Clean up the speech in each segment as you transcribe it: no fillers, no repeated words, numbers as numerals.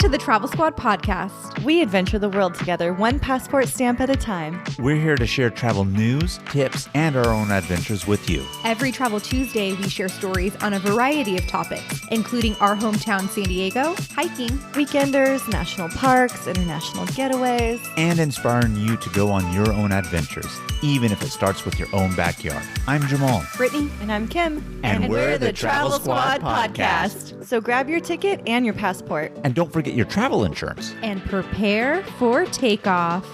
to the Travel Squad podcast. We adventure the world together, one passport stamp at a time. We're here to share travel news, tips, and our own adventures with you. Every Travel Tuesday, we share stories on a variety of topics, including our hometown San Diego, hiking, weekenders, national parks, international getaways, and inspiring you to go on your own adventures, even if it starts with your own backyard. I'm Jamal. Brittany. And I'm Kim. And we're the Travel Squad podcast. So grab your ticket and your passport. And don't forget your travel insurance. And prepare for takeoff.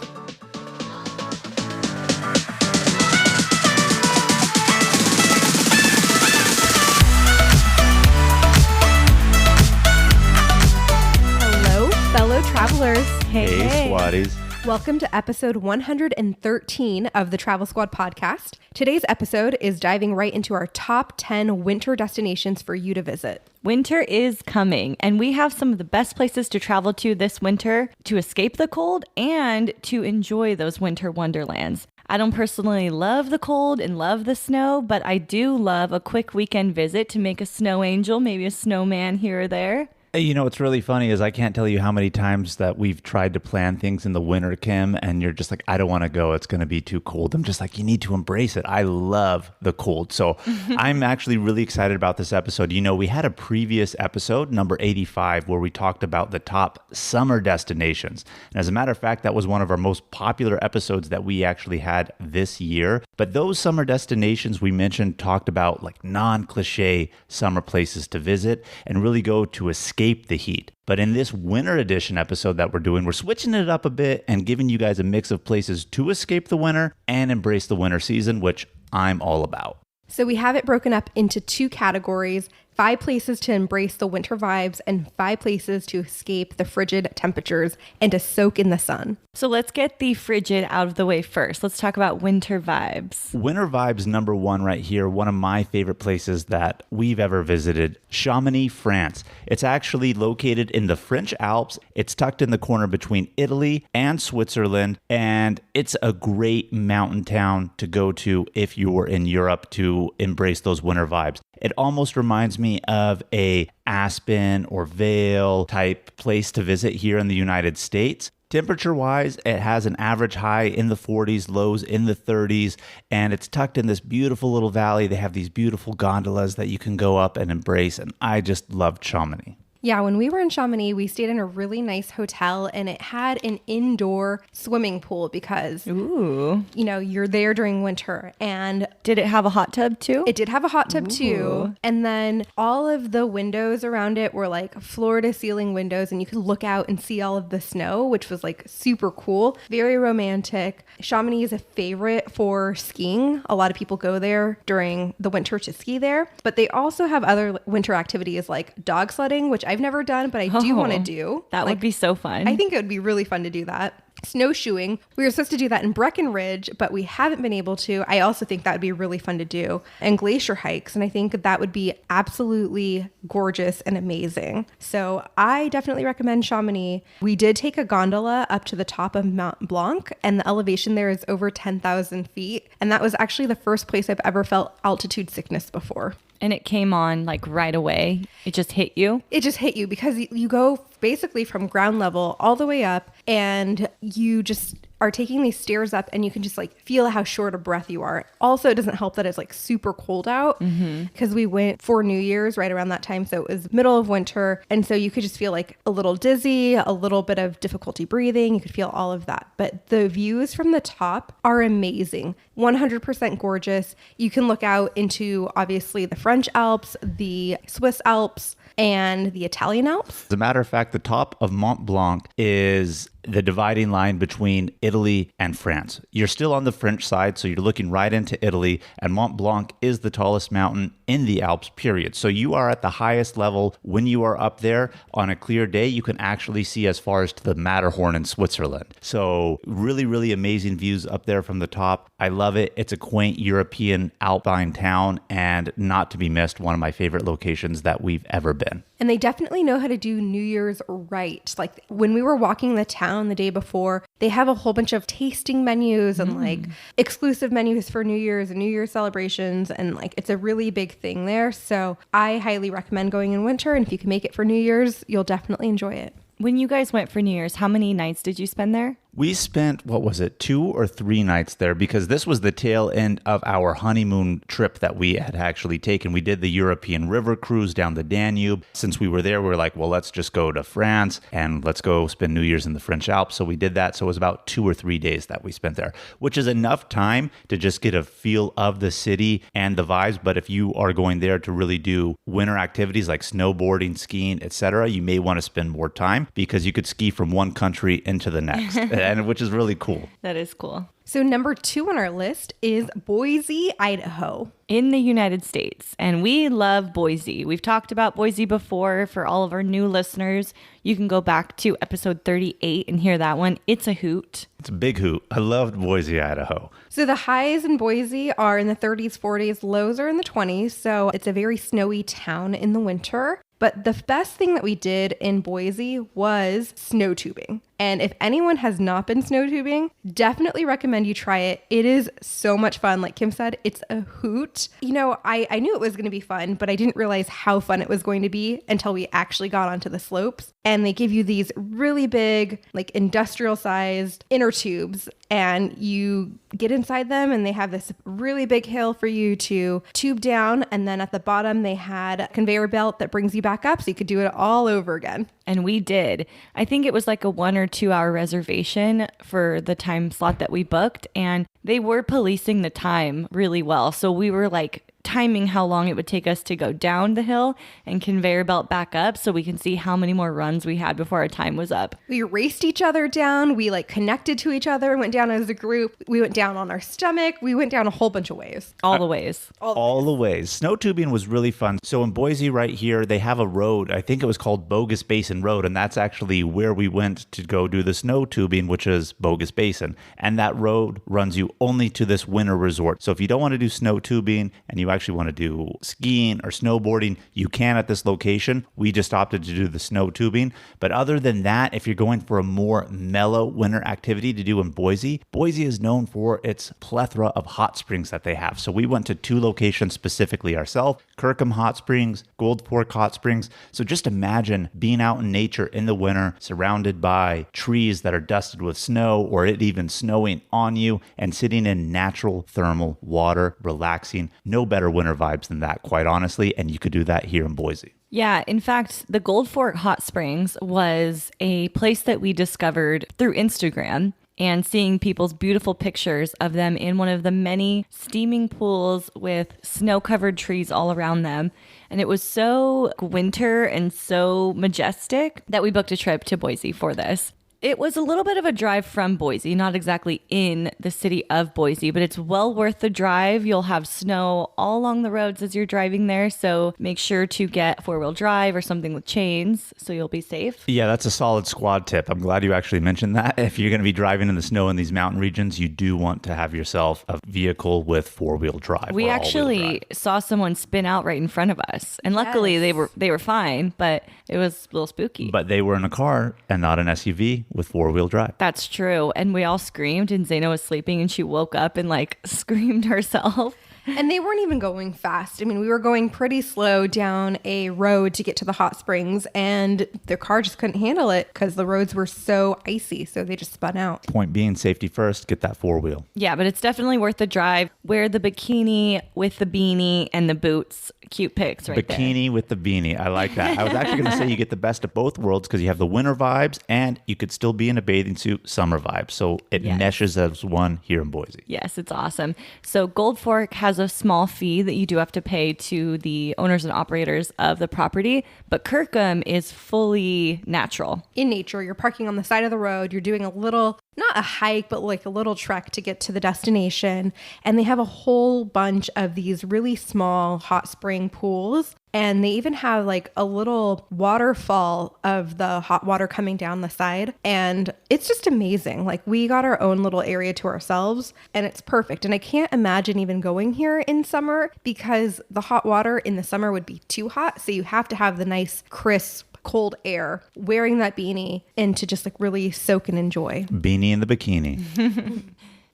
Hello, fellow travelers. Hey, Squatties. Welcome to episode 113 of the Travel Squad podcast. Today's episode is diving right into our top 10 winter destinations for you to visit. Winter is coming, and we have some of the best places to travel to this winter to escape the cold and to enjoy those winter wonderlands. I don't personally love the cold and love the snow, but I do love a quick weekend visit to make a snow angel, maybe a snowman here or there. You know, what's really funny is I can't tell you how many times that we've tried to plan things in the winter, Kim, and you're just like, I don't want to go. It's going to be too cold. I'm just like, you need to embrace it. I love the cold. So I'm actually really excited about this episode. You know, we had a previous episode, number 85, where we talked about the top summer destinations. And as a matter of fact, that was one of our most popular episodes that we actually had this year. But those summer destinations we mentioned talked about like non-cliche summer places to visit and really go to escape the heat. But in this winter edition episode that we're doing, we're switching it up a bit and giving you guys a mix of places to escape the winter and embrace the winter season, which I'm all about. So we have it broken up into two categories: 5 places to embrace the winter vibes and 5 places to escape the frigid temperatures and to soak in the sun. So let's get the frigid out of the way first. Let's talk about winter vibes. Winter vibes number 1 right here, one of my favorite places that we've ever visited, Chamonix, France. It's actually located in the French Alps. It's tucked in the corner between Italy and Switzerland, and it's a great mountain town to go to if you're in Europe to embrace those winter vibes. It almost reminds me of a Aspen or Vail type place to visit here in the United States. Temperature-wise, it has an average high in the 40s, lows in the 30s, and it's tucked in this beautiful little valley. They have these beautiful gondolas that you can go up and embrace, and I just loved Chamonix. Yeah, when we were in Chamonix, we stayed in a really nice hotel, and it had an indoor swimming pool because, you know, you're there during winter. And did it have a hot tub too? It did have a hot tub too. And then all of the windows around it were like floor to ceiling windows, and you could look out and see all of the snow, which was like super cool. Very romantic. Chamonix is a favorite for skiing. A lot of people go there during the winter to ski there, but they also have other winter activities like dog sledding, which I've never done, but I do want to do. That would be so fun. I think it would be really fun to do that. Snowshoeing. We were supposed to do that in Breckenridge, but we haven't been able to. I also think that would be really fun to do. And glacier hikes. And I think that would be absolutely gorgeous and amazing. So I definitely recommend Chamonix. We did take a gondola up to the top of Mont Blanc, and the elevation there is over 10,000 feet. And that was actually the first place I've ever felt altitude sickness before. And it came on like right away. It just hit you? It just hit you because you go basically from ground level all the way up, and you just are taking these stairs up, and you can just like feel how short of breath you are. Also, it doesn't help that it's like super cold out because we went for New Year's right around that time. So it was middle of winter. And so you could just feel like a little dizzy, a little bit of difficulty breathing. You could feel all of that. But the views from the top are amazing. 100% gorgeous. You can look out into obviously the French Alps, the Swiss Alps, and the Italian Alps. As a matter of fact, the top of Mont Blanc is the dividing line between Italy and France. You're still on the French side, so you're looking right into Italy, and Mont Blanc is the tallest mountain in the Alps, period. So you are at the highest level. When you are up there on a clear day, you can actually see as far as to the Matterhorn in Switzerland. So really, really amazing views up there from the top. I love it. It's a quaint European alpine town, and not to be missed, one of my favorite locations that we've ever been. And they definitely know how to do New Year's right. Like when we were walking the town the day before, they have a whole bunch of tasting menus and like exclusive menus for New Year's and New Year's celebrations. And like it's a really big thing there. So I highly recommend going in winter. And if you can make it for New Year's, you'll definitely enjoy it. When you guys went for New Year's, how many nights did you spend there? We spent, 2 or 3 nights there because this was the tail end of our honeymoon trip that we had actually taken. We did the European river cruise down the Danube. Since we were there, we were like, well, let's just go to France and let's go spend New Year's in the French Alps. So we did that. So it was about 2 or 3 days that we spent there, which is enough time to just get a feel of the city and the vibes. But if you are going there to really do winter activities like snowboarding, skiing, etc., you may want to spend more time because you could ski from one country into the next. And which is really cool. That is cool. So number 2 on our list is Boise, Idaho. In the United States. And we love Boise. We've talked about Boise before. For all of our new listeners, you can go back to episode 38 and hear that one. It's a hoot. It's a big hoot. I loved Boise, Idaho. So the highs in Boise are in the 30s, 40s, lows are in the 20s. So it's a very snowy town in the winter. But the best thing that we did in Boise was snow tubing. And if anyone has not been snow tubing, definitely recommend you try it. It is so much fun. Like Kim said, it's a hoot. You know, I knew it was going to be fun, but I didn't realize how fun it was going to be until we actually got onto the slopes. And they give you these really big, like industrial sized inner tubes, and you get inside them and they have this really big hill for you to tube down. And then at the bottom, they had a conveyor belt that brings you back up so you could do it all over again. And we did. I think it was like a 1 or 2 hour reservation for the time slot that we booked. And they were policing the time really well. So we were like timing how long it would take us to go down the hill and conveyor belt back up so we can see how many more runs we had before our time was up. We raced each other down. We like connected to each other and went down as a group. We went down on our stomach. We went down a whole bunch of ways. All the ways. All the ways. Snow tubing was really fun. So in Boise right here, they have a road. I think it was called Bogus Basin Road. And that's actually where we went to go do the snow tubing, which is Bogus Basin. And that road runs you only to this winter resort. So if you don't want to do snow tubing and you actually want to do skiing or snowboarding, you can at this location. We just opted to do the snow tubing. But other than that, if you're going for a more mellow winter activity to do in Boise, Boise is known for its plethora of hot springs that they have. So we went to 2 locations specifically ourselves, Kirkham Hot Springs, Gold Fork Hot Springs. So just imagine being out in nature in the winter, surrounded by trees that are dusted with snow or it even snowing on you and sitting in natural thermal water, relaxing. No better winter vibes than that, quite honestly. And you could do that here in Boise. Yeah, in fact, the Gold Fork Hot Springs was a place that we discovered through Instagram and seeing people's beautiful pictures of them in one of the many steaming pools with snow-covered trees all around them. And it was so winter and so majestic that we booked a trip to Boise for this. It was a little bit of a drive from Boise, not exactly in the city of Boise, but it's well worth the drive. You'll have snow all along the roads as you're driving there, so make sure to get 4-wheel drive or something with chains so you'll be safe. Yeah, that's a solid squad tip. I'm glad you actually mentioned that. If you're going to be driving in the snow in these mountain regions, you do want to have yourself a vehicle with 4-wheel drive. We actually saw someone spin out right in front of us, and luckily they were fine, but it was a little spooky. But they were in a car and not an SUV with 4-wheel drive. That's true. And we all screamed, and Zaina was sleeping and she woke up and like screamed herself. And they weren't even going fast. I mean, we were going pretty slow down a road to get to the hot springs, and their car just couldn't handle it because the roads were so icy. So they just spun out. Point being, safety first, get that 4-wheel. Yeah, but it's definitely worth the drive. Wear the bikini with the beanie and the boots. Cute pics right there. Bikini with the beanie. I like that. I was actually going to say you get the best of both worlds because you have the winter vibes and you could still be in a bathing suit summer vibes. So it meshes as one here in Boise. Yes, it's awesome. So Gold Fork has a small fee that you do have to pay to the owners and operators of the property, but Kirkham is fully natural. In nature, you're parking on the side of the road. You're doing a little, not a hike, but like a little trek to get to the destination. And they have a whole bunch of these really small hot spring pools. And they even have like a little waterfall of the hot water coming down the side. And it's just amazing. Like we got our own little area to ourselves and it's perfect. And I can't imagine even going here in summer because the hot water in the summer would be too hot. So you have to have the nice crisp cold air, wearing that beanie and to just like really soak and enjoy. Beanie in the bikini.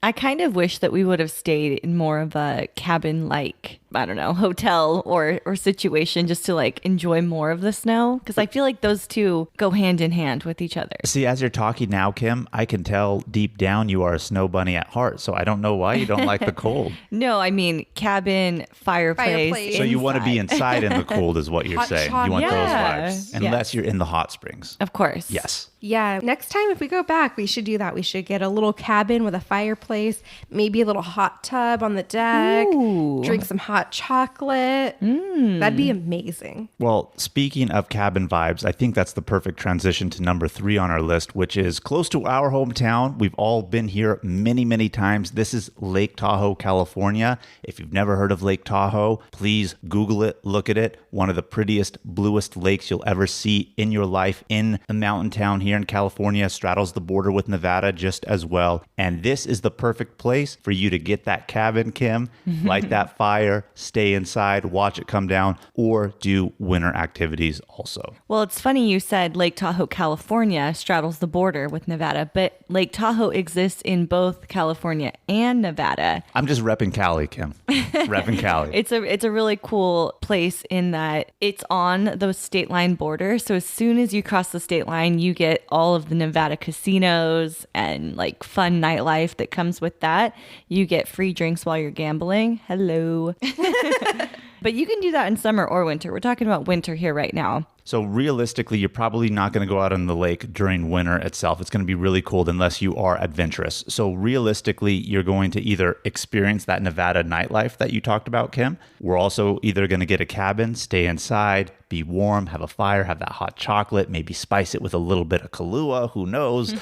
I kind of wish that we would have stayed in more of a cabin-like I don't know, hotel or situation just to like enjoy more of the snow? Because I feel like those two go hand in hand with each other. See, as you're talking now, Kim, I can tell deep down you are a snow bunny at heart. So I don't know why you don't like the cold. No, I mean cabin, fireplace. So you want to be inside. inside in the cold is what you're Hot saying. chocolate. You want Yeah. those vibes. Unless you're in the hot springs. Of course. Yes. Yeah, next time if we go back, we should do that. We should get a little cabin with a fireplace, maybe a little hot tub on the deck, drink some hot chocolate. That'd be amazing. Well, speaking of cabin vibes, I think that's the perfect transition to number 3 on our list, which is close to our hometown. We've all been here many, many times. This is Lake Tahoe, California. If you've never heard of Lake Tahoe, please Google it, look at it. One of the prettiest, bluest lakes you'll ever see in your life in a mountain town here in California, straddles the border with Nevada just as well. And this is the perfect place for you to get that cabin, Kim, light that fire, stay inside, watch it come down, or do winter activities also. Well, it's funny you said Lake Tahoe, California straddles the border with Nevada, but Lake Tahoe exists in both California and Nevada. I'm just repping Cali, Kim. Repping Cali. It's a really cool place in that it's on those state line borders. So as soon as you cross the state line, you get all of the Nevada casinos and like fun nightlife that comes with that. You get free drinks while you're gambling. Hello. But you can do that in summer or winter. We're talking about winter here right now. So realistically, you're probably not going to go out on the lake during winter itself. It's going to be really cold unless you are adventurous. So realistically, you're going to either experience that Nevada nightlife that you talked about, Kim. We're also either going to get a cabin, stay inside, be warm, have a fire, have that hot chocolate, maybe spice it with a little bit of Kahlua, who knows?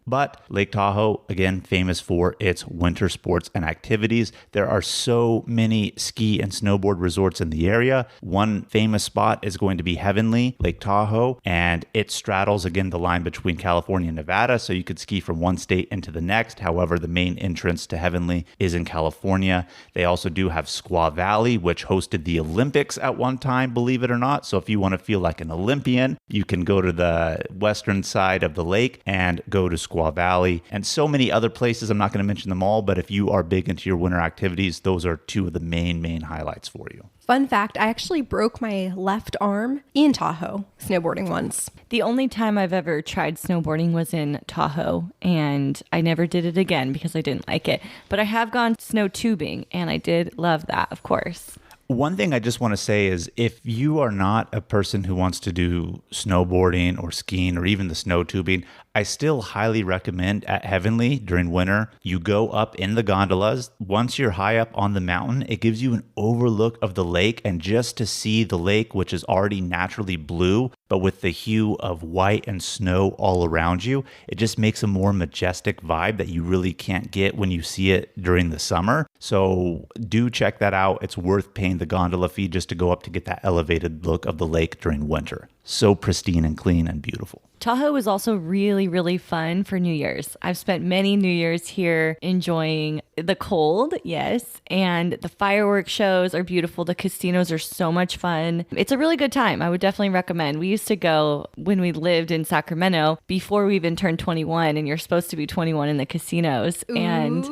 But Lake Tahoe, again, famous for its winter sports and activities. There are so many ski and snowboard resorts in the area. One famous spot is going to be Heavenly, Lake Tahoe, and it straddles, again, the line between California and Nevada, so you could ski from one state into the next. However, the main entrance to Heavenly is in California. They also do have Squaw Valley, which hosted the Olympics at one time, believe it or not. So if you want to feel like an Olympian, you can go to the western side of the lake and go to Squaw Valley, and so many other places. I'm not going to mention them all, but if you are big into your winter activities, those are two of the main highlights for you. Fun fact, I actually broke my left arm in Tahoe snowboarding once. The only time I've ever tried snowboarding was in Tahoe, and I never did it again because I didn't like it. But I have gone snow tubing, and I did love that, of course. One thing I just want to say is if you are not a person who wants to do snowboarding or skiing or even the snow tubing, I still highly recommend at Heavenly during winter, you go up in the gondolas. Once you're high up on the mountain, it gives you an overlook of the lake, and just to see the lake, which is already naturally blue, but with the hue of white and snow all around you, it just makes a more majestic vibe that you really can't get when you see it during the summer. So do check that out. It's worth paying the gondola fee just to go up to get that elevated look of the lake during winter. So pristine and clean and beautiful. Tahoe is also really, really fun for New Year's. I've spent many New Year's here enjoying the cold, yes, and the fireworks shows are beautiful. The casinos are so much fun. It's a really good time. I would definitely recommend. We used to go when we lived in Sacramento before we even turned 21, and you're supposed to be 21 in the casinos. Ooh. And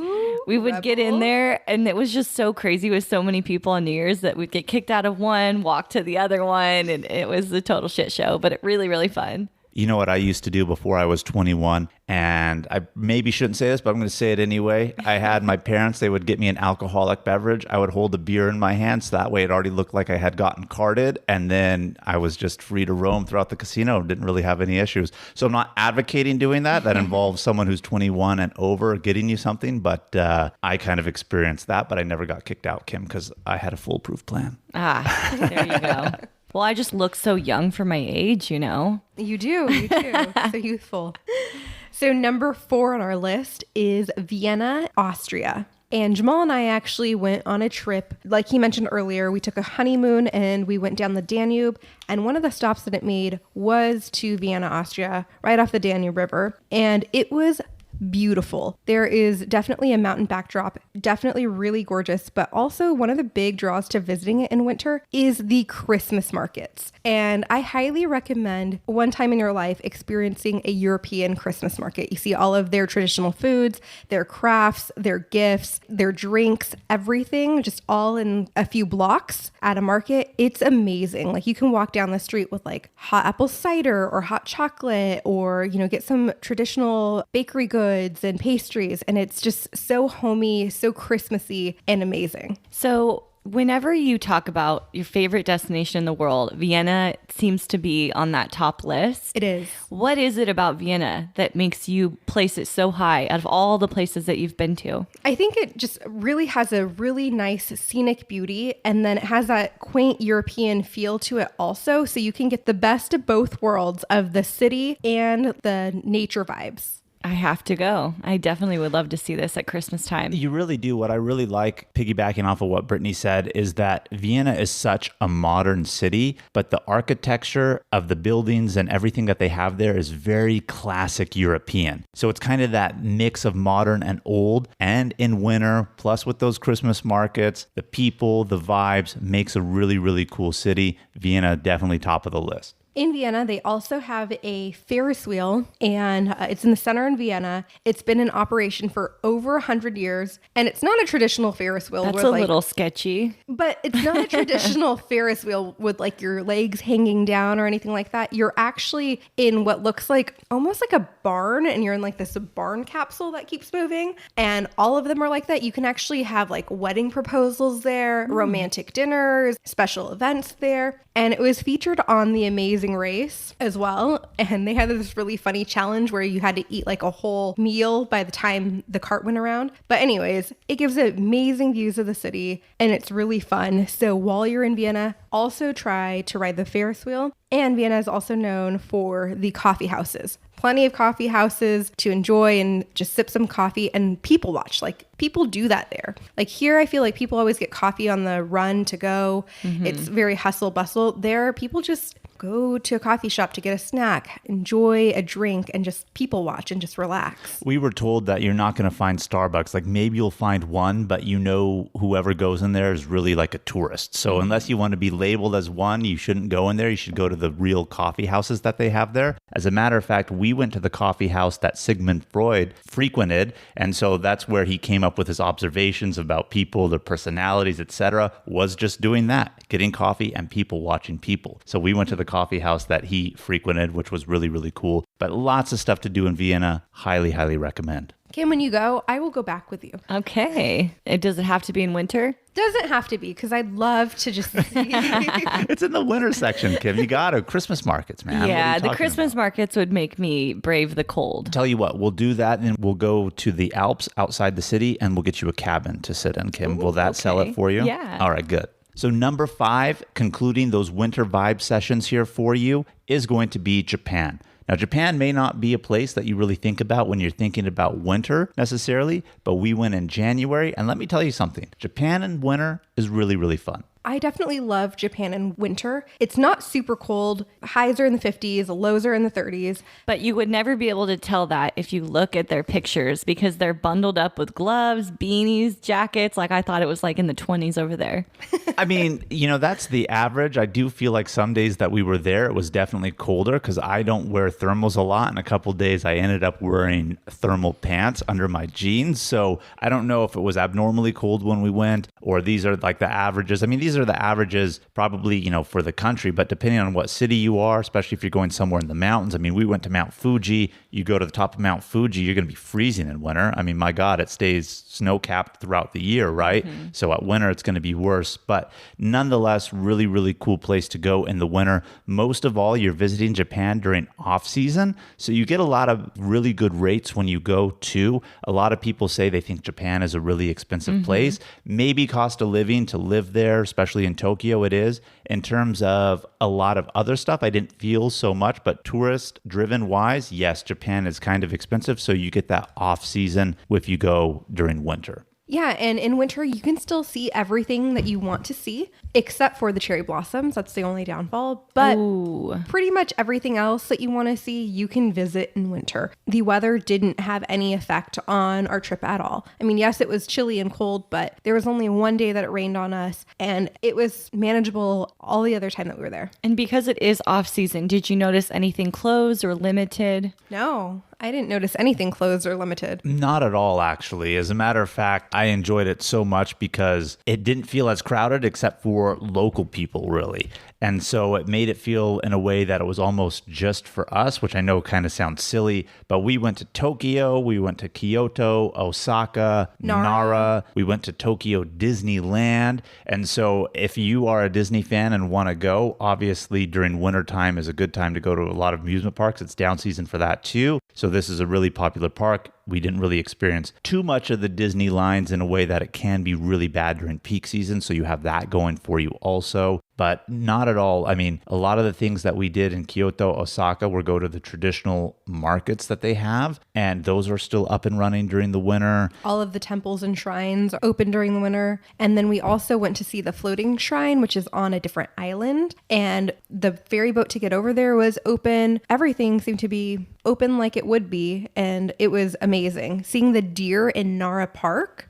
we would get in there, and it was just so crazy with so many people on New Year's that we'd get kicked out of one, walk to the other one, and it was a total shit show, but it really, really fun. You know what I used to do before I was 21, and I maybe shouldn't say this, but I'm going to say it anyway. I had my parents, they would get me an alcoholic beverage. I would hold a beer in my hand, so that way it already looked like I had gotten carded, and then I was just free to roam throughout the casino. Didn't really have any issues. So I'm not advocating doing that. That involves someone who's 21 and over getting you something, but I kind of experienced that, but I never got kicked out, Kim, because I had a foolproof plan. Ah, there you go. Well, I just look so young for my age, you know? You do. So youthful. So number 4 on our list is Vienna, Austria. And Jamal and I actually went on a trip. Like he mentioned earlier, we took a honeymoon and we went down the Danube. And one of the stops that it made was to Vienna, Austria, right off the Danube River. And it was beautiful. There is definitely a mountain backdrop, definitely really gorgeous, but also one of the big draws to visiting it in winter is the Christmas markets. And I highly recommend one time in your life experiencing a European Christmas market. You see all of their traditional foods, their crafts, their gifts, their drinks, everything just all in a few blocks at a market. It's amazing. Like you can walk down the street with like hot apple cider or hot chocolate or, get some traditional bakery goods and pastries. And it's just so homey, so Christmassy and amazing. So whenever you talk about your favorite destination in the world, Vienna seems to be on that top list. It is. What is it about Vienna that makes you place it so high out of all the places that you've been to? I think it just really has a really nice scenic beauty, and then it has that quaint European feel to it also. So you can get the best of both worlds of the city and the nature vibes. I have to go. I definitely would love to see this at Christmas time. You really do. What I really like, piggybacking off of what Brittany said, is that Vienna is such a modern city, but the architecture of the buildings and everything that they have there is very classic European. So it's kind of that mix of modern and old, and in winter, plus with those Christmas markets, the people, the vibes, makes a really, really cool city. Vienna, definitely top of the list. In Vienna, they also have a Ferris wheel, and it's in the center in Vienna. It's been in operation for over 100 years, and it's not a traditional Ferris wheel. That's a little sketchy. But it's not a traditional Ferris wheel with like your legs hanging down or anything like that. You're actually in what looks like almost like a barn, and you're in like this barn capsule that keeps moving, and all of them are like that. You can actually have like wedding proposals there, romantic dinners, special events there, and it was featured on The Amazing Race as well. And they had this really funny challenge where you had to eat like a whole meal by the time the cart went around. But anyways, it gives amazing views of the city and it's really fun. So while you're in Vienna, also try to ride the Ferris wheel. And Vienna is also known for the coffee houses. Plenty of coffee houses to enjoy and just sip some coffee and people watch. Like people do that there. Like here, I feel like people always get coffee on the run to go. Mm-hmm. It's very hustle bustle. There, people just go to a coffee shop to get a snack, enjoy a drink, and just people watch and just relax. We were told that you're not going to find Starbucks. Like maybe you'll find one, but whoever goes in there is really like a tourist. So unless you want to be labeled as one, you shouldn't go in there. You should go to the real coffee houses that they have there. As a matter of fact, we went to the coffee house that Sigmund Freud frequented. And so that's where he came up with his observations about people, their personalities, etc., was just doing that, getting coffee and people watching people. So we went to the coffee house that he frequented, which was really, really cool. But lots of stuff to do in Vienna. Highly, highly recommend. Kim, when you go, I will go back with you. Okay. Does it have to be in winter? Doesn't have to be, because I'd love to just see. It's in the winter section, Kim. You got to. Christmas markets, man. Yeah, the Christmas markets would make me brave the cold. Tell you what, we'll do that and we'll go to the Alps outside the city and we'll get you a cabin to sit in, Kim. Ooh, will that sell it for you? Yeah. All right, good. So number 5, concluding those winter vibe sessions here for you, is going to be Japan. Now, Japan may not be a place that you really think about when you're thinking about winter necessarily, but we went in January, and let me tell you something. Japan in winter is really, really fun. I definitely love Japan in winter. It's not super cold. Highs are in the 50s, lows are in the 30s. But you would never be able to tell that if you look at their pictures because they're bundled up with gloves, beanies, jackets. Like I thought it was like in the 20s over there. I mean, that's the average. I do feel like some days that we were there, it was definitely colder because I don't wear thermals a lot. And a couple days I ended up wearing thermal pants under my jeans. So I don't know if it was abnormally cold when we went or these are like the averages. I mean, these are the averages probably, for the country, but depending on what city you are, especially if you're going somewhere in the mountains. I mean, we went to Mount Fuji. You go to the top of Mount Fuji, you're going to be freezing in winter. I mean, my God, it stays snow-capped throughout the year, right? Mm-hmm. So at winter, it's going to be worse. But nonetheless, really, really cool place to go in the winter. Most of all, you're visiting Japan during off-season. So you get a lot of really good rates when you go too. A lot of people say they think Japan is a really expensive place. Maybe cost of living to live there, especially in Tokyo, it is. In terms of a lot of other stuff, I didn't feel so much, but tourist-driven wise, yes, Japan is kind of expensive. So you get that off-season if you go during winter. Yeah, and in winter, you can still see everything that you want to see, except for the cherry blossoms. That's the only downfall. But pretty much everything else that you want to see, you can visit in winter. The weather didn't have any effect on our trip at all. I mean, yes, it was chilly and cold, but there was only one day that it rained on us, and it was manageable all the other time that we were there. And because it is off season, did you notice anything closed or limited? No, I didn't notice anything closed or limited. Not at all, actually. As a matter of fact, I enjoyed it so much because it didn't feel as crowded except for local people, really. And so it made it feel in a way that it was almost just for us, which I know kind of sounds silly, but we went to Tokyo, we went to Kyoto, Osaka, Nara. We went to Tokyo Disneyland. And so if you are a Disney fan and want to go, obviously during wintertime is a good time to go to a lot of amusement parks. It's down season for that too. So this is a really popular park. We didn't really experience too much of the Disney lines in a way that it can be really bad during peak season. So you have that going for you also. But not at all. I mean, a lot of the things that we did in Kyoto, Osaka, were go to the traditional markets that they have. And those are still up and running during the winter. All of the temples and shrines are open during the winter. And then we also went to see the floating shrine, which is on a different island. And the ferry boat to get over there was open. Everything seemed to be open like it would be. And it was amazing. Seeing the deer in Nara Park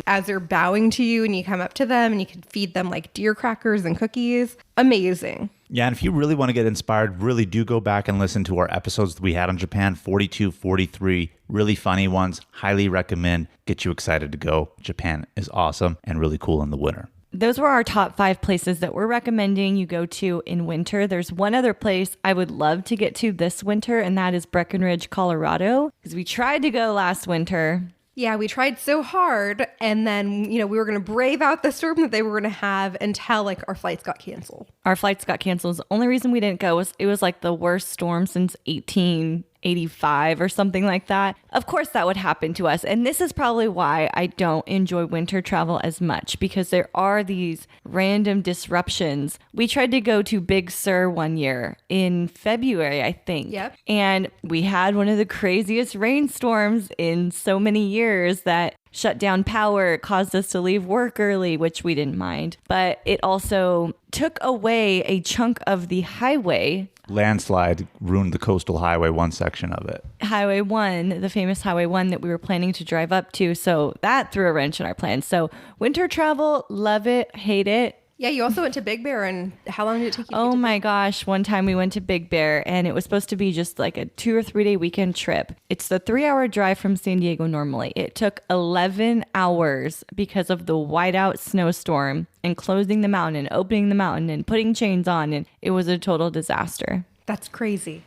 as they're bowing to you and you come up to them and you can feed them like deer crackers and cookies. Amazing. Yeah, and if you really want to get inspired, really do go back and listen to our episodes that we had on Japan, 42, 43, really funny ones. Highly recommend. Get you excited to go. Japan is awesome and really cool in the winter. Those were our top 5 places that we're recommending you go to in winter. There's one other place I would love to get to this winter, and that is Breckenridge, Colorado, because we tried to go last winter. Yeah, we tried so hard, and then, we were going to brave out the storm that they were going to have until like our flights got canceled. Our flights got canceled. The only reason we didn't go was it was like the worst storm since 1885 or something like that. Of course that would happen to us. And this is probably why I don't enjoy winter travel as much, because there are these random disruptions. We tried to go to Big Sur one year in February, I think. Yep. And we had one of the craziest rainstorms in so many years that shut down power, caused us to leave work early, which we didn't mind. But it also took away a chunk of the highway. Landslide ruined the coastal highway, one section of it. Highway 1, the famous Highway 1 that we were planning to drive up to. So that threw a wrench in our plans. So winter travel, love it, hate it. Yeah, you also went to Big Bear, and how long did it take you to Oh get to my gosh. One time we went to Big Bear, and it was supposed to be just like a 2 or 3 day weekend trip. It's the 3-hour drive from San Diego normally. It took 11 hours because of the whiteout snowstorm and closing the mountain and opening the mountain and putting chains on. And it was a total disaster. That's crazy.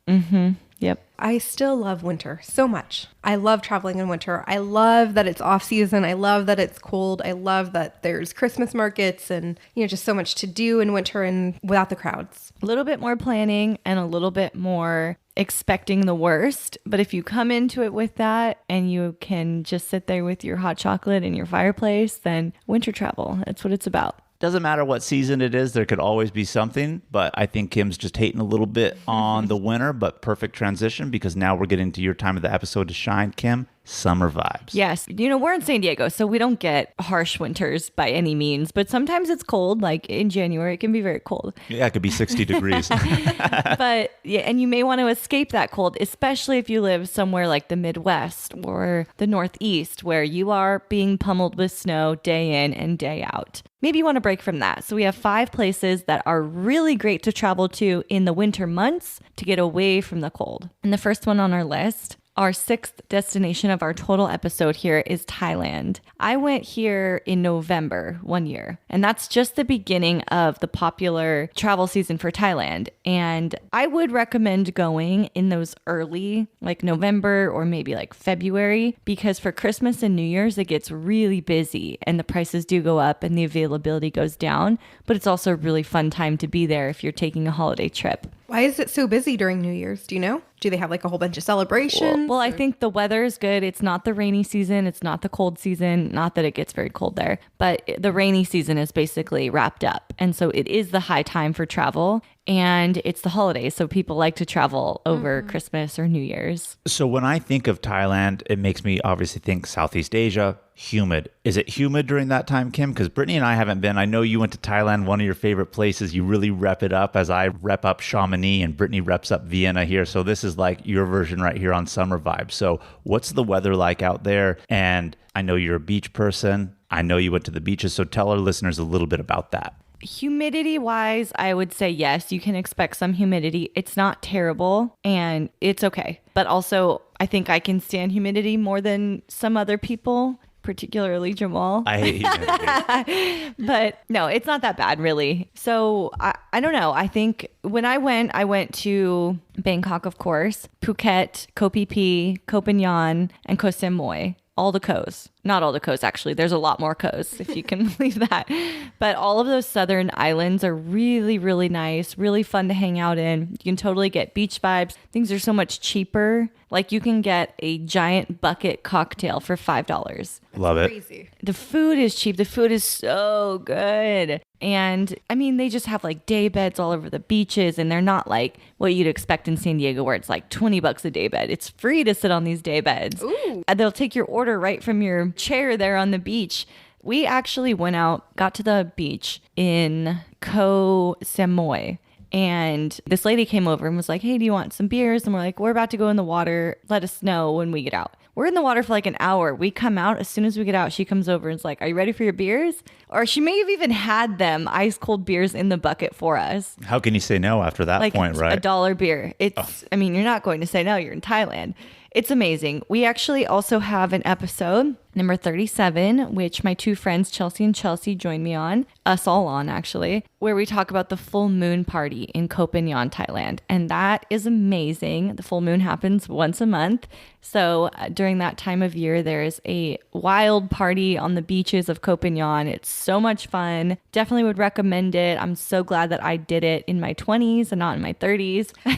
Yep. I still love winter so much. I love traveling in winter. I love that it's off season. I love that it's cold. I love that there's Christmas markets and, just so much to do in winter and without the crowds. A little bit more planning and a little bit more expecting the worst. But if you come into it with that and you can just sit there with your hot chocolate and your fireplace, then winter travel, that's what it's about. Doesn't matter what season it is, there could always be something, but I think Kim's just hating a little bit on the winter, but perfect transition because now we're getting to your time of the episode to shine, Kim. Summer vibes. Yes. We're in San Diego, so we don't get harsh winters by any means, but sometimes it's cold. Like in January, it can be very cold. Yeah, it could be 60 degrees. But yeah, and you may want to escape that cold, especially if you live somewhere like the Midwest or the Northeast, where you are being pummeled with snow day in and day out. Maybe you want to break from that. So we have 5 places that are really great to travel to in the winter months to get away from the cold. And the first one on our list, our 6th destination of our total episode here, is Thailand. I went here in November one year, and that's just the beginning of the popular travel season for Thailand. And I would recommend going in those early, like November or maybe like February, because for Christmas and New Year's, it gets really busy and the prices do go up and the availability goes down. But it's also a really fun time to be there if you're taking a holiday trip. Why is it so busy during New Year's? Do you know? Do they have like a whole bunch of celebrations? Well, I think the weather is good. It's not the rainy season. It's not the cold season. Not that it gets very cold there, but the rainy season is basically wrapped up. And so it is the high time for travel. and it's the holidays. So people like to travel over Christmas or New Year's. So when I think of Thailand, it makes me obviously think Southeast Asia, humid. Is it humid during that time, Kim? Because Brittany and I haven't been. I know you went to Thailand, one of your favorite places. You really rep it up as I rep up Chamonix and Brittany reps up Vienna here. So this is like your version right here on Summer Vibes. So what's the weather like out there? And I know you're a beach person. I know you went to the beaches. So tell our listeners a little bit about that. Humidity wise, I would say yes, you can expect some humidity. It's not terrible and it's okay. But also, I think I can stand humidity more than some other people, particularly Jamal. I hate humidity. But no, it's not that bad, really. So I don't know. I think when I went to Bangkok, of course, Phuket, Koh Phi Phi, Koh Phangan, and Koh Samui. All the Kohs. Not all the Kohs, actually. There's a lot more Kohs, if you can believe that. But all of those southern islands are really, really nice, really fun to hang out in. You can totally get beach vibes. Things are so much cheaper. Like you can get a giant bucket cocktail for $5. Love it. Crazy. The food is cheap. The food is so good. And I mean, they just have like day beds all over the beaches, and they're not like what you'd expect in San Diego where it's like $20 a day bed. It's free to sit on these day beds. Ooh. And they'll take your order right from your chair there on the beach. We actually went out, got to the beach in Koh Samui. And this lady came over and was like, hey, do you want some beers? And we're like, we're about to go in the water. Let us know when we get out. We're in the water for like an hour. We come out. As soon as we get out, she comes over and is like, are you ready for your beers? Or she may have even had them ice cold beers in the bucket for us. How can you say no after that Like point, right? $1 beer. It's, I mean, you're not going to say no. You're in Thailand. It's amazing. We actually also have an episode, number 37, which my two friends, Chelsea and Chelsea, joined me on, us all on actually, where we talk about the full moon party in Koh Phangan, Thailand. And that is amazing. The full moon happens once a month. So during that time of year, there's a wild party on the beaches of Koh Phangan. It's so much fun. Definitely would recommend it. I'm so glad that I did it in my 20s and not in my 30s. Ooh,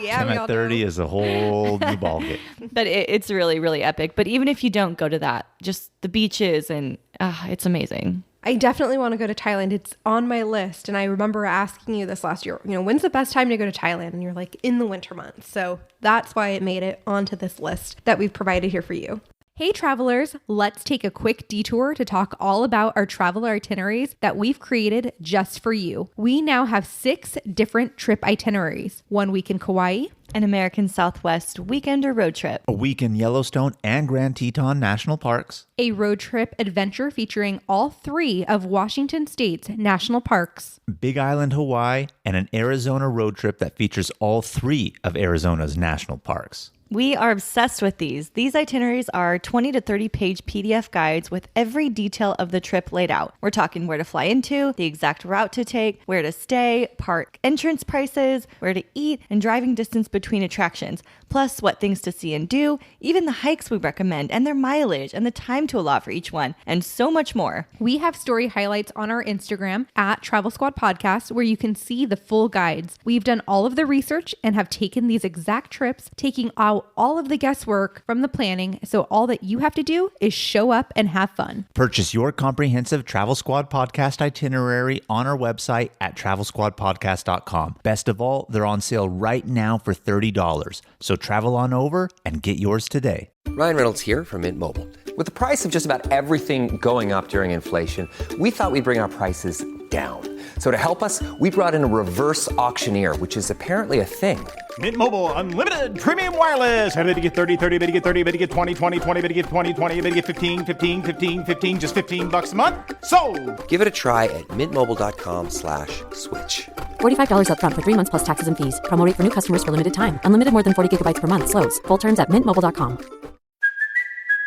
yeah, Kim we all at 30 know. is a whole new ballgame. But it's really, really epic. But even if you don't go to that, just the beaches and it's amazing. I definitely want to go to Thailand. It's on my list. And I remember asking you this last year, when's the best time to go to Thailand? And you're like, in the winter months. So that's why it made it onto this list that we've provided here for you. Hey travelers, let's take a quick detour to talk all about our travel itineraries that we've created just for you. We now have 6 different trip itineraries. 1 week in Kauai, An American Southwest weekend or road trip. A week in Yellowstone and Grand Teton National Parks. a road trip adventure featuring all 3 of Washington State's national parks, Big Island, Hawaii, and an Arizona road trip that features all 3 of Arizona's national parks. We are obsessed with these. These itineraries are 20 to 30 page PDF guides with every detail of the trip laid out. We're talking where to fly into, the exact route to take, where to stay, park entrance prices, where to eat, and driving distance between attractions, plus what things to see and do, even the hikes we recommend and their mileage and the time to allot for each one, and so much more. We have story highlights on our Instagram at Travel Squad Podcast where you can see the full guides. We've done all of the research and have taken these exact trips, taking out all of the guesswork from the planning. So all that you have to do is show up and have fun. Purchase your comprehensive Travel Squad podcast itinerary on our website at travelsquadpodcast.com. Best of all, they're on sale right now for $30. So travel on over and get yours today. Ryan Reynolds here from Mint Mobile. With the price of just about everything going up during inflation, we thought we'd bring our prices down. So to help us, we brought in a reverse auctioneer, which is apparently a thing. Mint Mobile Unlimited Premium Wireless. How to get 30, 30, bit to get 30, bit to get 20, 20, 20, bit to get 20, 20, bit to get 15, 15, 15, 15, just $15 a month? Sold! Give it a try at mintmobile.com/switch. $45 up front for 3 months plus taxes and fees. Promo rate for new customers for limited time. Unlimited more than 40 gigabytes per month. Slows full terms at mintmobile.com.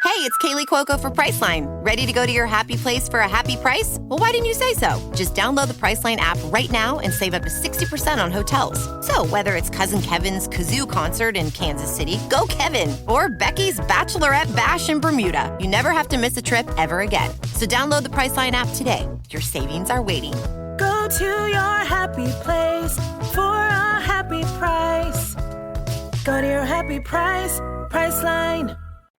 Hey, it's Kaylee Cuoco for Priceline. Ready to go to your happy place for a happy price? Well, why didn't you say so? Just download the Priceline app right now and save up to 60% on hotels. So whether it's Cousin Kevin's Kazoo Concert in Kansas City, go Kevin, or Becky's Bachelorette Bash in Bermuda, you never have to miss a trip ever again. So download the Priceline app today. Your savings are waiting. Go to your happy place for a happy price. Go to your happy price, Priceline.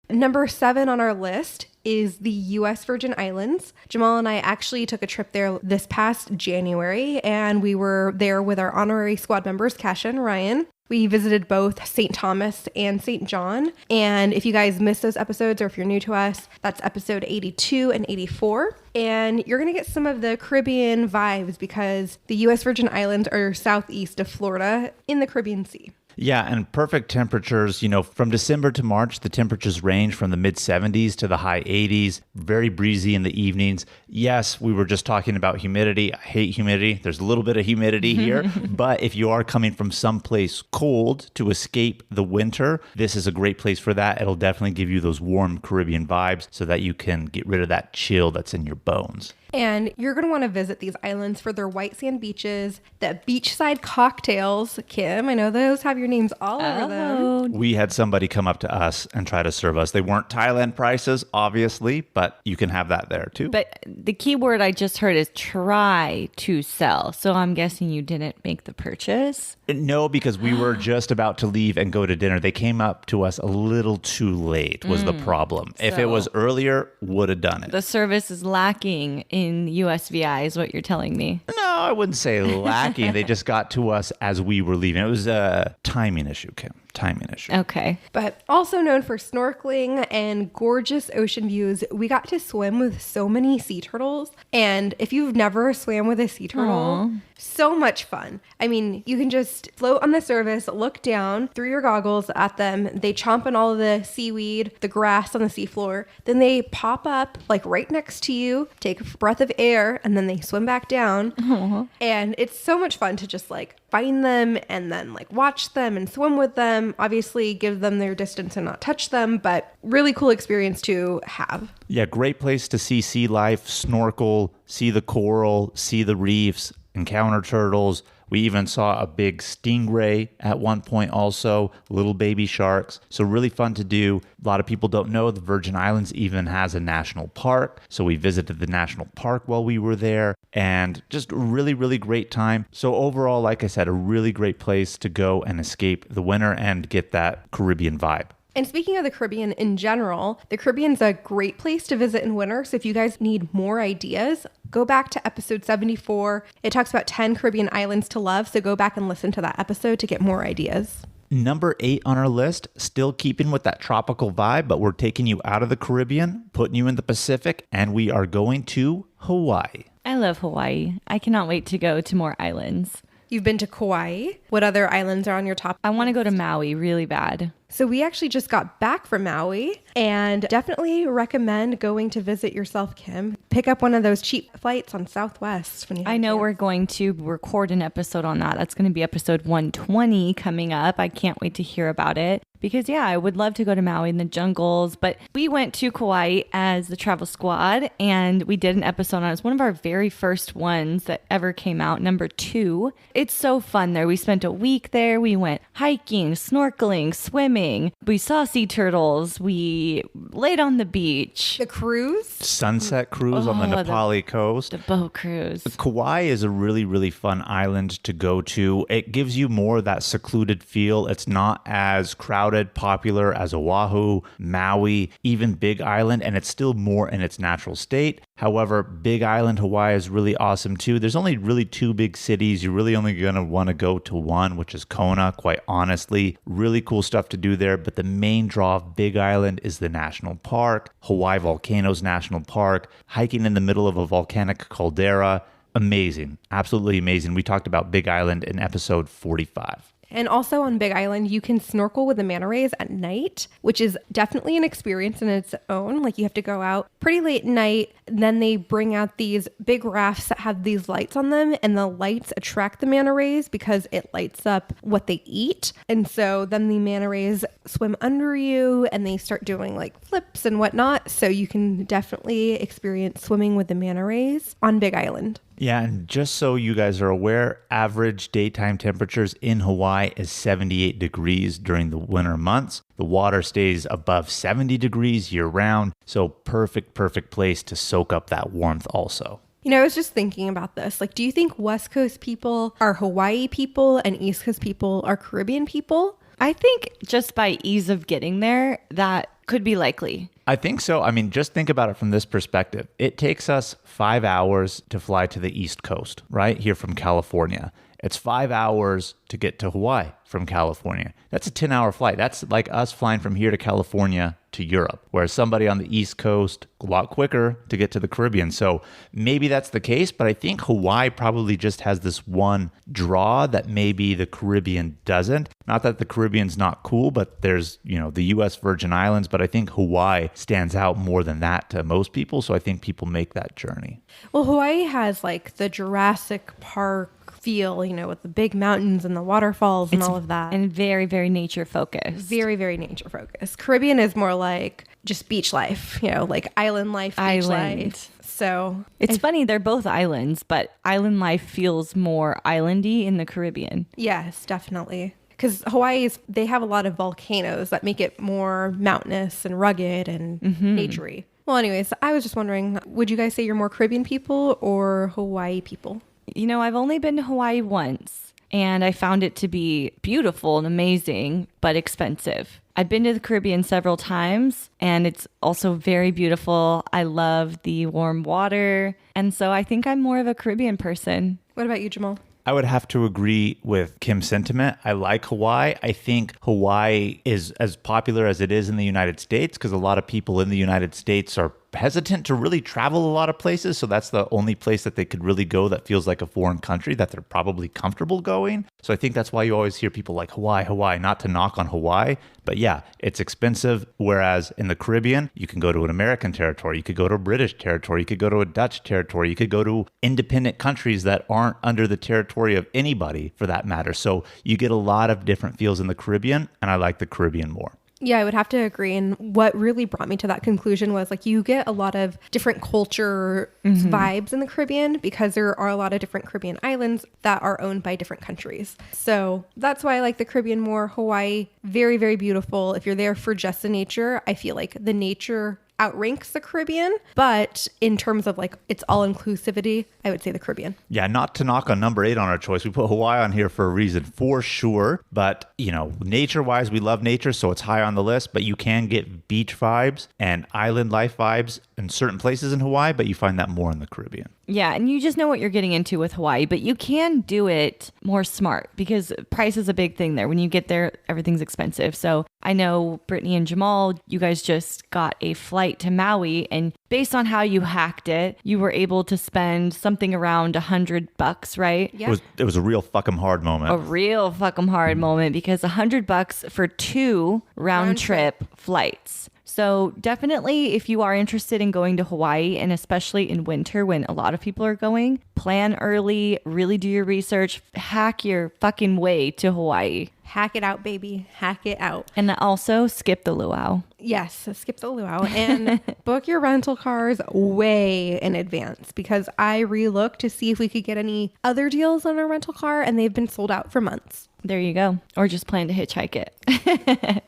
Number 7 on our list is the U.S. Virgin Islands. Jamal and I actually took a trip there this past January, and we were there with our honorary squad members, Kasha and Ryan. We visited both St. Thomas and St. John. And if you guys missed those episodes, or if you're new to us, that's episode 82 and 84. And you're going to get some of the Caribbean vibes because the U.S. Virgin Islands are southeast of Florida in the Caribbean Sea. Yeah, and perfect temperatures, from December to March, the temperatures range from the mid 70s to the high 80s, very breezy in the evenings. Yes, we were just talking about humidity. I hate humidity. There's a little bit of humidity here, but if you are coming from someplace cold to escape the winter, this is a great place for that. It'll definitely give you those warm Caribbean vibes so that you can get rid of that chill that's in your bones. And you're going to want to visit these islands for their white sand beaches, the beachside cocktails. Kim, I know those have your names all over them. We had somebody come up to us and try to serve us. They weren't Thailand prices, obviously, but you can have that there too. But the key word I just heard is try to sell. So I'm guessing you didn't make the purchase? No, because we were just about to leave and go to dinner. They came up to us a little too late was the problem. If it was earlier, would have done it. The service is lacking in USVI is what you're telling me. No, I wouldn't say lacking. They just got to us as we were leaving. It was a timing issue, Kim. Timing issue. Okay. But also known for snorkeling and gorgeous ocean views, we got to swim with so many sea turtles. And if you've never swam with a sea turtle, so much fun. I mean, you can just float on the surface, look down through your goggles at them. They chomp on all of the seaweed, the grass on the seafloor. Then they pop up like right next to you, take a breath of air, and then they swim back down. And it's so much fun to just like find them and then like watch them and swim with them. Obviously give them their distance and not touch them, but really cool experience to have. Yeah, great place to see sea life, snorkel, see the coral, see the reefs, encounter turtles. We even saw a big stingray at one point also, little baby sharks. So really fun to do. A lot of people don't know the Virgin Islands even has a national park. So we visited the national park while we were there and just a really, really great time. So overall, like I said, a really great place to go and escape the winter and get that Caribbean vibe. And speaking of the Caribbean in general, the Caribbean's a great place to visit in winter. So if you guys need more ideas, go back to episode 74. It talks about 10 Caribbean islands to love. So go back and listen to that episode to get more ideas. Number 8 on our list, still keeping with that tropical vibe, but we're taking you out of the Caribbean, putting you in the Pacific, and we are going to Hawaii. I love Hawaii. I cannot wait to go to more islands. You've been to Kauai. What other islands are on your top? I want to go to Maui really bad. So we actually just got back from Maui and definitely recommend going to visit yourself, Kim. Pick up one of those cheap flights on Southwest. When you I know we're going to record an episode on that. That's going to be episode 120 coming up. I can't wait to hear about it. Because, yeah, I would love to go to Maui in the jungles. But we went to Kauai as the travel squad, and we did an episode on it. It's one of our very first ones that ever came out, number 2. It's so fun there. We spent a week there. We went hiking, snorkeling, swimming. We saw sea turtles. We laid on the beach. The cruise? Sunset cruise on the Nepali coast. The boat cruise. Kauai is a really, really fun island to go to. It gives you more of that secluded feel. It's not as crowded, popular as Oahu, Maui, even Big Island, and it's still more in its natural state. However, Big Island, Hawaii is really awesome too. There's only really 2 big cities. You're really only going to want to go to one, which is Kona, quite honestly. Really cool stuff to do there, but the main draw of Big Island is the national park, Hawaii Volcanoes National Park, hiking in the middle of a volcanic caldera. Amazing. Absolutely amazing. We talked about Big Island in episode 45. And also on Big Island, you can snorkel with the manta rays at night, which is definitely an experience in its own. Like you have to go out pretty late at night. Then they bring out these big rafts that have these lights on them, and the lights attract the manta rays because it lights up what they eat. And so then the manta rays swim under you and they start doing like flips and whatnot. So you can definitely experience swimming with the manta rays on Big Island. Yeah, and just so you guys are aware, average daytime temperatures in Hawaii is 78 degrees during the winter months. The water stays above 70 degrees year round, so perfect place to soak up that warmth also. You know, I was just thinking about this. Like, do you think West Coast people are Hawaii people and East Coast people are Caribbean people? I think just by ease of getting there, that could be likely. I think so. I mean, just think about it from this perspective. It takes us 5 hours to fly to the East Coast, right? Here from California. It's 5 hours to get to Hawaii from California. That's a 10-hour flight. That's like us flying from here to California to Europe, whereas somebody on the East Coast, a lot quicker to get to the Caribbean. So maybe that's the case, but I think Hawaii probably just has this one draw that maybe the Caribbean doesn't. Not that the Caribbean's not cool, but there's, the U.S. Virgin Islands, but I think Hawaii stands out more than that to most people. So I think people make that journey. Well, Hawaii has like the Jurassic Park feel, with the big mountains and the waterfalls and all of that. And very, very nature focused. Very, very nature focused. Caribbean is more like just beach life, like island life, beach life. So it's funny, they're both islands, but island life feels more islandy in the Caribbean. Yes, definitely. Because they have a lot of volcanoes that make it more mountainous and rugged and naturey. Well, anyways, I was just wondering, would you guys say you're more Caribbean people or Hawaii people? I've only been to Hawaii once, and I found it to be beautiful and amazing, but expensive. I've been to the Caribbean several times, and it's also very beautiful. I love the warm water, and so I think I'm more of a Caribbean person. What about you, Jamal? I would have to agree with Kim's sentiment. I like Hawaii. I think Hawaii is as popular as it is in the United States because a lot of people in the United States are hesitant to really travel a lot of places. So that's the only place that they could really go that feels like a foreign country that they're probably comfortable going. So I think that's why you always hear people like Hawaii, not to knock on Hawaii. But yeah, it's expensive. Whereas in the Caribbean, you can go to an American territory. You could go to a British territory. You could go to a Dutch territory. You could go to independent countries that aren't under the territory of anybody for that matter. So you get a lot of different feels in the Caribbean, and I like the Caribbean more. Yeah, I would have to agree. And what really brought me to that conclusion was like you get a lot of different culture vibes in the Caribbean because there are a lot of different Caribbean islands that are owned by different countries. So that's why I like the Caribbean more. Hawaii, very, very beautiful. If you're there for just the nature, I feel like the nature outranks the Caribbean, but in terms of like its all-inclusivity, I would say the Caribbean. Yeah, not to knock on number 8 on our choice. We put Hawaii on here for a reason, for sure. But, nature-wise, we love nature, so it's high on the list. But you can get beach vibes and island life vibes in certain places in Hawaii, but you find that more in the Caribbean. Yeah, and you just know what you're getting into with Hawaii, but you can do it more smart because price is a big thing there. When you get there, everything's expensive. So I know Brittany and Jamal, you guys just got a flight to Maui, and based on how you hacked it, you were able to spend something around $100, right? Yeah. It was a real fucking hard moment. A real fucking hard moment because $100 for 2 round trip flights. So definitely if you are interested in going to Hawaii, and especially in winter when a lot of people are going, plan early, really do your research, hack your fucking way to Hawaii. Hack it out, baby. Hack it out. And also skip the luau. Yes, skip the luau and book your rental cars way in advance because I re-looked to see if we could get any other deals on our rental car and they've been sold out for months. There you go. Or just plan to hitchhike it.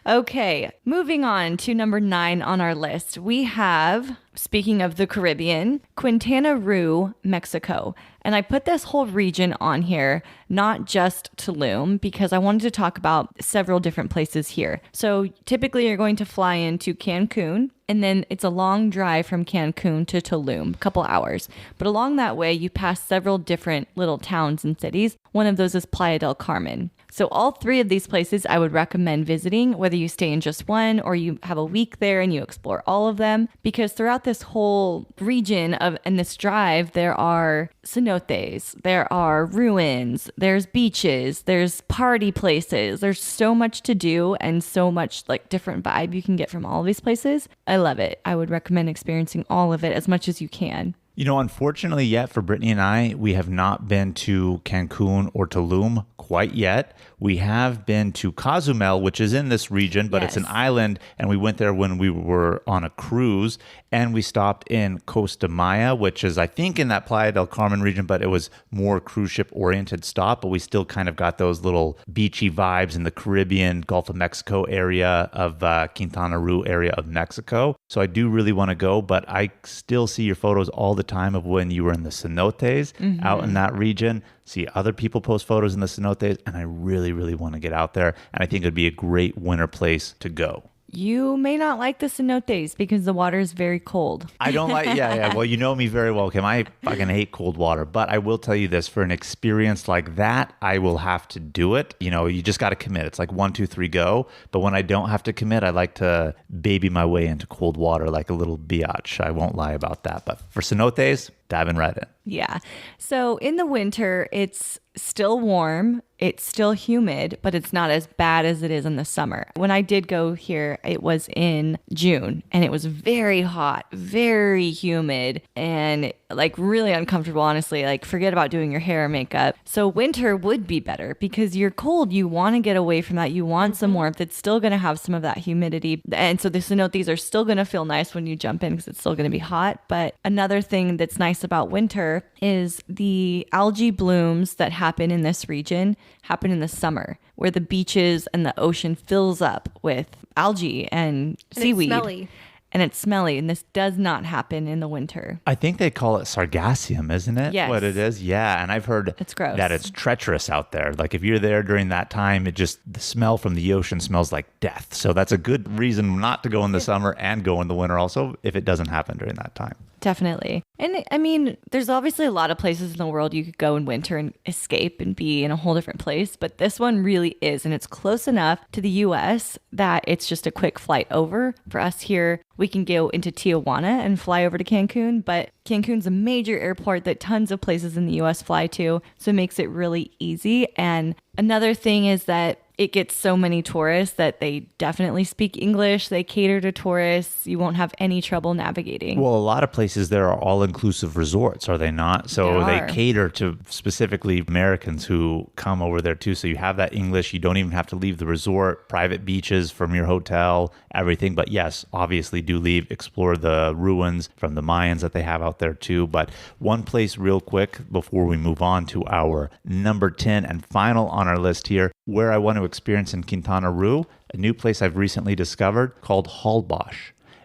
Okay, moving on to number 9 on our list. We have, speaking of the Caribbean, Quintana Roo, Mexico. And I put this whole region on here, not just Tulum, because I wanted to talk about several different places here. So typically you're going to fly into Cancun, and then it's a long drive from Cancun to Tulum, a couple hours. But along that way, you pass several different little towns and cities. One of those is Playa del Carmen. So all 3 of these places I would recommend visiting, whether you stay in just one or you have a week there and you explore all of them, because throughout this whole region and this drive, there are cenotes, there are ruins, there's beaches, there's party places. There's so much to do and so much like different vibe you can get from all of these places. I love it. I would recommend experiencing all of it as much as you can. Unfortunately yet for Brittany and I, we have not been to Cancun or Tulum quite yet. We have been to Cozumel, which is in this region, but It's an island, and we went there when we were on a cruise, and we stopped in Costa Maya, which is, I think, in that Playa del Carmen region, but it was more cruise ship-oriented stop, but we still kind of got those little beachy vibes in the Caribbean, Gulf of Mexico area of Quintana Roo area of Mexico. So I do really want to go, but I still see your photos all the time of when you were in the cenotes out in that region. See other people post photos in the cenotes, and I really, really want to get out there. And I think it'd be a great winter place to go. You may not like the cenotes because the water is very cold. I don't like, yeah. Well, you know me very well, Kim. I fucking hate cold water. But I will tell you this, for an experience like that, I will have to do it. You know, you just got to commit. It's like 1, 2, 3, go. But when I don't have to commit, I like to baby my way into cold water like a little biatch. I won't lie about that. But for cenotes, diving right in. Yeah. So in the winter, it's still warm. It's still humid, but it's not as bad as it is in the summer. When I did go here, it was in June and it was very hot, very humid, and like really uncomfortable, honestly. Like forget about doing your hair or makeup. So winter would be better because you're cold. You want to get away from that. You want some warmth. It's still going to have some of that humidity. And so the cenotes are still going to feel nice when you jump in because it's still going to be hot. But another thing that's nice about winter is the algae blooms that happen in this region happen in the summer, where the beaches and the ocean fills up with algae and seaweed. It's smelly. And it's smelly, and this does not happen in the winter. I think they call it sargassum, isn't it? Yes. What it is? Yeah, and I've heard It's gross. that it's treacherous out there. Like if you're there during that time, the smell from the ocean smells like death. So that's a good reason not to go in the summer and go in the winter also if it doesn't happen during that time. Definitely. And I mean, there's obviously a lot of places in the world you could go in winter and escape and be in a whole different place, but this one really is. And it's close enough to the US that it's just a quick flight over. For us here, we can go into Tijuana and fly over to Cancun, but Cancun's a major airport that tons of places in the US fly to, so it makes it really easy. And another thing is that it gets so many tourists that they definitely speak English. They cater to tourists. You won't have any trouble navigating. Well, a lot of places there are all-inclusive resorts, are they not? So They they are. cater to specifically Americans who come over there too. So you have that English. You don't even have to leave the resort, private beaches from your hotel, everything. But yes, obviously do leave, explore the ruins from the Mayans that they have out there too. But one place real quick before we move on to our number 10 and final on our list here, where I want to experience in Quintana Roo, a new place I've recently discovered called Holbox.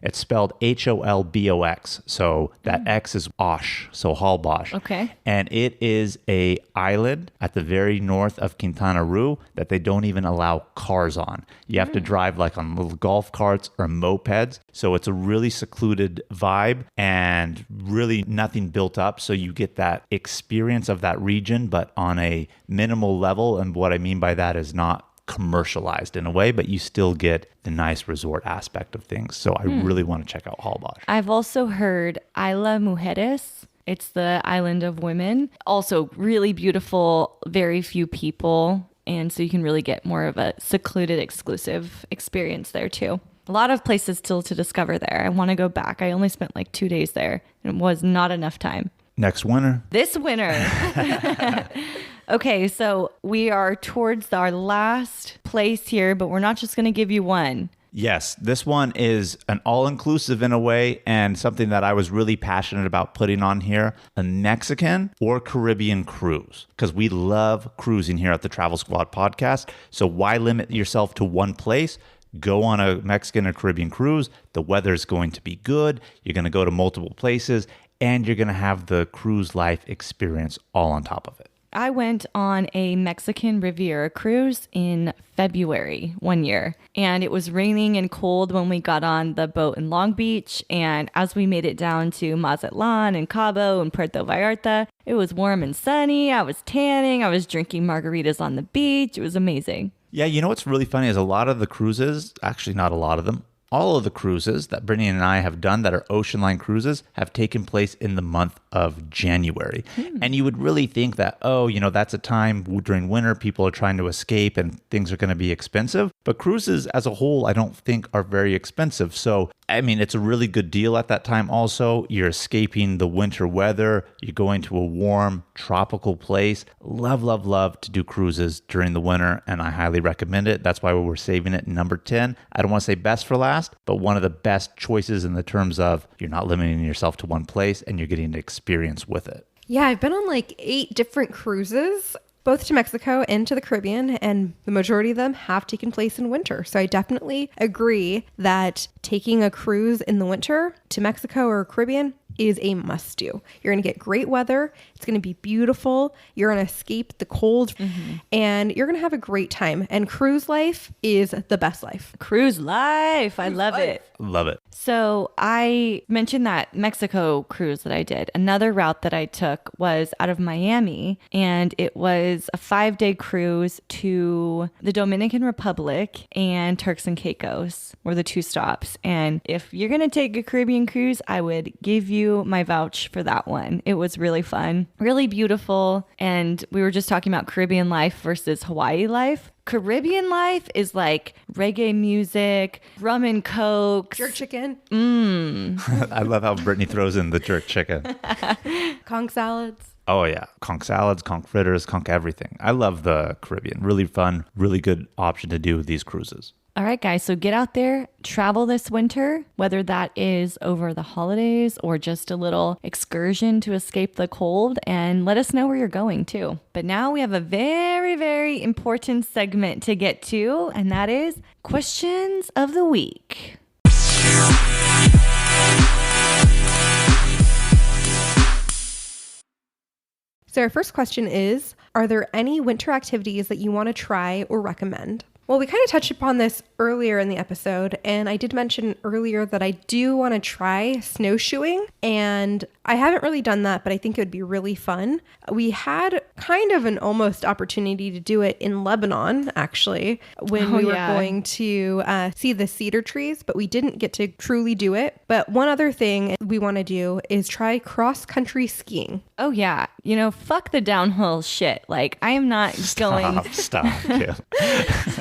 It's spelled Holbox. So that X is Osh, so Holbox. Okay. And it is a island at the very north of Quintana Roo that they don't even allow cars on. You have to drive like on little golf carts or mopeds. So it's a really secluded vibe and really nothing built up. So you get that experience of that region, but on a minimal level. And what I mean by that is not commercialized in a way, but you still get the nice resort aspect of things. So I really want to check out Holbox. I've also heard Isla Mujeres. It's the island of women. Also really beautiful, very few people. And so you can really get more of a secluded, exclusive experience there too. A lot of places still to discover there. I want to go back. I only spent like 2 days there and it was not enough time. Next winter. This winter. Okay, so we are towards our last place here, but we're not just going to give you one. Yes, this one is an all-inclusive in a way, and something that I was really passionate about putting on here, a Mexican or Caribbean cruise, because we love cruising here at the Travel Squad podcast. So why limit yourself to one place? Go on a Mexican or Caribbean cruise. The weather's going to be good. You're going to go to multiple places, and you're going to have the cruise life experience all on top of it. I went on a Mexican Riviera cruise in February one year, and it was raining and cold when we got on the boat in Long Beach. And as we made it down to Mazatlan and Cabo and Puerto Vallarta, it was warm and sunny. I was tanning. I was drinking margaritas on the beach. It was amazing. Yeah, you know what's really funny is a lot of the cruises, actually not a lot of them, all of the cruises that Brittany and I have done that are ocean line cruises have taken place in the month of January. And you would really think that, oh, you know, that's a time during winter, people are trying to escape and things are going to be expensive. But cruises as a whole, I don't think are very expensive. So, I mean, it's a really good deal at that time. Also, you're escaping the winter weather. You're going to a warm, tropical place. Love, love, love to do cruises during the winter, and I highly recommend it. That's why we're saving it number 10. I don't want to say best for last, but one of the best choices in the terms of you're not limiting yourself to one place and you're getting an experience with it. Yeah, I've been on like 8 different cruises, both to Mexico and to the Caribbean, and the majority of them have taken place in winter. So I definitely agree that taking a cruise in the winter to Mexico or Caribbean, is a must do. You're going to get great weather. It's going to be beautiful. You're going to escape the cold and you're going to have a great time. And cruise life is the best life. Cruise life. I love it. Love it. So I mentioned that Mexico cruise that I did. Another route that I took was out of Miami, and it was a 5-day cruise to the Dominican Republic and Turks and Caicos were the 2 stops. And if you're going to take a Caribbean cruise, I would give you my vouch for that one. It was really fun, really beautiful. And we were just talking about Caribbean life versus Hawaii life. Caribbean life is like reggae music, rum and coke, Jerk chicken, I love how Brittany throws in the jerk chicken. conch salads. Oh, yeah. Conch salads, conch fritters, conch everything. I love the Caribbean. Really fun, really good option to do with these cruises. All right, guys. So get out there, travel this winter, whether that is over the holidays or just a little excursion to escape the cold, and let us know where you're going too. But now we have a very, very important segment to get to, and that is questions of the week. So our first question is, are there any winter activities that you want to try or recommend? Well, we kind of touched upon this earlier in the episode, and I did mention earlier that I do want to try snowshoeing, and I haven't really done that, but I think it would be really fun. We had kind of an almost opportunity to do it in Lebanon, actually, when we were going to see the cedar trees, but we didn't get to truly do it. But one other thing we want to do is try cross-country skiing. Oh, yeah. You know, fuck the downhill shit. Like, I am not going... Stop, Kim.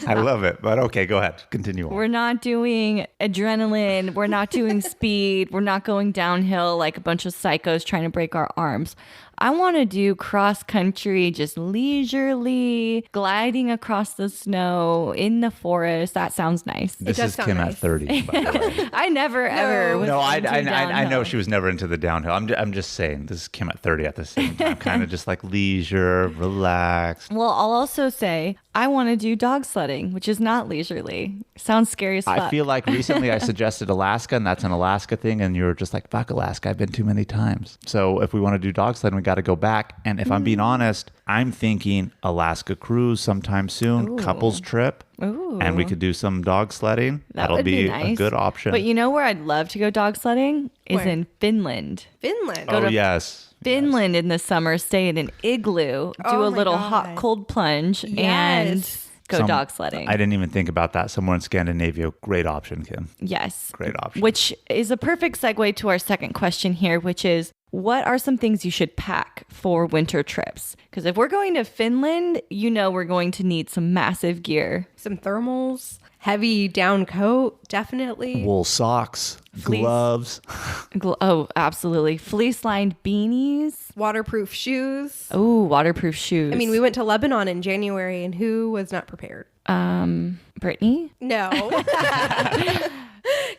I love it. But okay, go ahead. Continue on. We're not doing adrenaline. We're not doing speed. We're not going downhill like a bunch of psychos trying to break our arms. I want to do cross country, just leisurely gliding across the snow in the forest. That sounds nice. This is Kim at 30. By the way. I never ever was No, I into know downhill. she was never into the downhill. I'm just saying this is Kim at 30 at the same time. Kind of just like leisure, relaxed. Well, I'll also say I want to do dog sledding, which is not leisurely. Sounds scary as fuck. I feel like recently I suggested Alaska, and that's an Alaska thing, and you were just like, fuck Alaska, I've been too many times. So if we want to do dog sledding, we got to go back. And if I'm being honest, I'm thinking Alaska cruise sometime soon, couples trip. Ooh. And we could do some dog sledding. That That'll would be a nice. good option. But you know where I'd love to go dog sledding is Where? in Finland. Finland. oh, yes. Finland in the summer, stay in an igloo, do Oh a my little God. hot cold plunge, and Yes. go dog sledding. I didn't even think about that. Somewhere in Scandinavia. Great option, Kim. Yes. Great option. Which is a perfect segue to our second question here, which is, what are some things you should pack for winter trips? Because if we're going to Finland, you know we're going to need some massive gear. Some thermals, heavy down coat, definitely. Wool socks, Fleece. gloves. Oh, absolutely. Fleece-lined beanies. Waterproof shoes. Oh, waterproof shoes. I mean, we went to Lebanon in January, and who was not prepared? Brittany? No.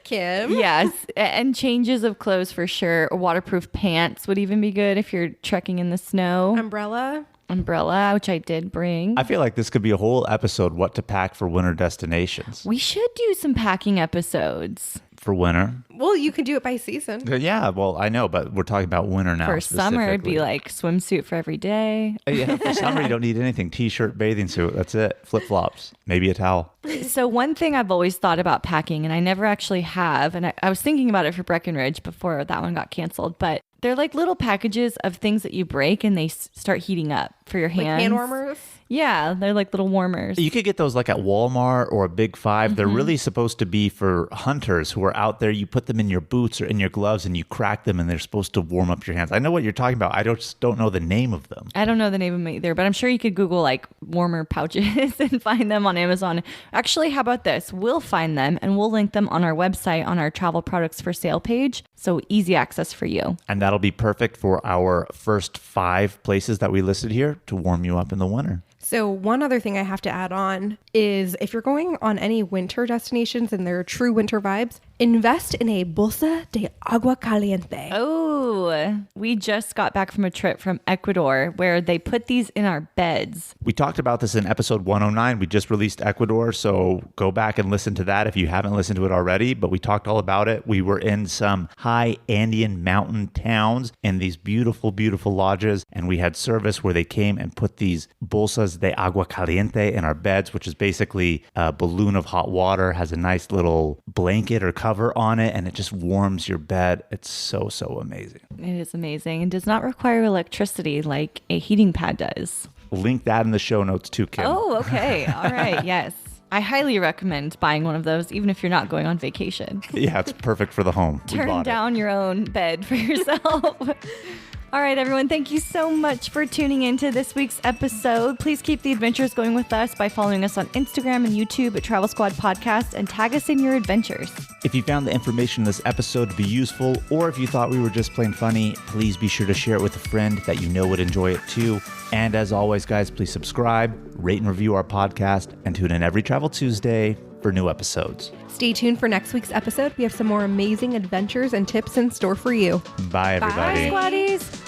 Kim. Yes, and changes of clothes for sure. Or waterproof pants would even be good if you're trekking in the snow. Umbrella. Umbrella, which I did bring. I feel like this could be a whole episode, what to pack for winter destinations. We should do some packing episodes. For winter. Well, you can do it by season. Yeah, well, I know, but we're talking about winter now. For summer, it'd be specifically. like swimsuit for every day. Yeah, for summer, you don't need anything. T-shirt, bathing suit, that's it. Flip-flops, maybe a towel. So one thing I've always thought about packing, and I never actually have, and I was thinking about it for Breckenridge before that one got canceled, but they're like little packages of things that you break and they start heating up for your hands. Like hand warmers. Yeah, they're like little warmers. You could get those like at Walmart or a Big Five. They're really supposed to be for hunters who are out there. You put them in your boots or in your gloves and you crack them and they're supposed to warm up your hands. I know what you're talking about. I just don't know the name of them. I don't know the name of them either, but I'm sure you could Google like warmer pouches and find them on Amazon. Actually, how about this? We'll find them and we'll link them on our website on our travel products for sale page. So easy access for you. And that'll be perfect for our first 5 places that we listed here to warm you up in the winter. So one other thing I have to add on is if you're going on any winter destinations and they're true winter vibes, invest in a bolsa de agua caliente. Oh, we just got back from a trip from Ecuador where they put these in our beds. We talked about this in episode 109. We just released Ecuador, so go back and listen to that if you haven't listened to it already, but we talked all about it. We were in some high Andean mountain towns in these beautiful, beautiful lodges, and we had service where they came and put these bolsas de agua caliente in our beds, which is basically a balloon of hot water, has a nice little blanket or cover on it, and it just warms your bed. It's so, so amazing. It is amazing and does not require electricity like a heating pad does. Link that in the show notes too, Kim. Oh, okay. All right. Yes. I highly recommend buying one of those, even if you're not going on vacation. Yeah, it's perfect for the home. We Turn bought down your own bed for yourself. All right, everyone. Thank you so much for tuning into this week's episode. Please keep the adventures going with us by following us on Instagram and YouTube at Travel Squad Podcast and tag us in your adventures. If you found the information in this episode to be useful, or if you thought we were just plain funny, please be sure to share it with a friend that you know would enjoy it too. And as always, guys, please subscribe, rate and review our podcast, and tune in every Travel Tuesday for new episodes. Stay tuned for next week's episode. We have some more amazing adventures and tips in store for you. Bye, everybody. Bye, squaddies.